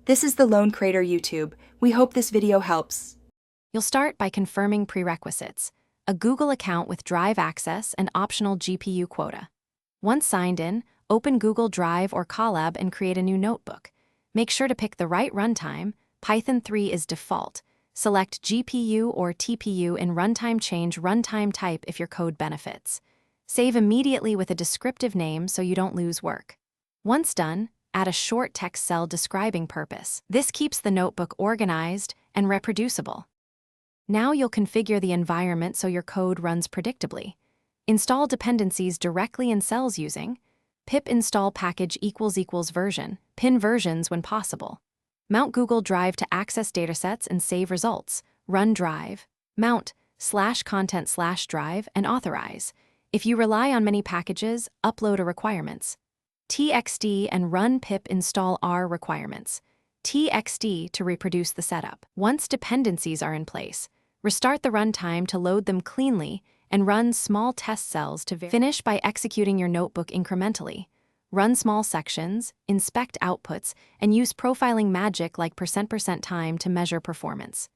This is the Lone Crater YouTube. We hope this video helps. You'll start by confirming prerequisites: a Google account with Drive access and optional GPU quota. Once signed in, open Google Drive or Colab and create a new notebook. Make sure to pick the right runtime. Python 3 is default. Select GPU or TPU in runtime. Change runtime type if your code benefits. Save immediately with a descriptive name so you don't lose work. Once done, add a short text cell describing purpose. This keeps the notebook organized and reproducible. Now you'll configure the environment so your code runs predictably. Install dependencies directly in cells using pip install package = version, pin versions when possible. Mount Google Drive to access datasets and save results. Run Drive. Mount /content/drive and authorize. If you rely on many packages, upload a requirements. txd and run pip install r requirements. txd to reproduce the setup. Once dependencies are in place, restart the runtime to load them cleanly and run small test cells to finish by executing your notebook incrementally. Run small sections, inspect outputs, and use profiling magic like %% time to measure performance.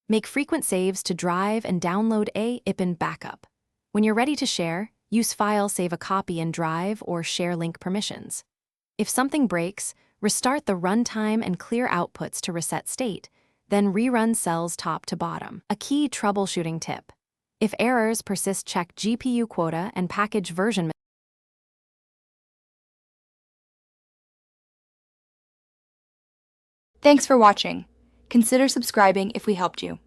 Make frequent saves to Drive and download a IPN backup. When you're ready to share, use File Save a copy in Drive or share link permissions. If something breaks, restart the runtime and clear outputs to reset state, then rerun cells top to bottom. A key troubleshooting tip: if errors persist, check GPU quota and package version. Thanks for watching. Consider subscribing if we helped you.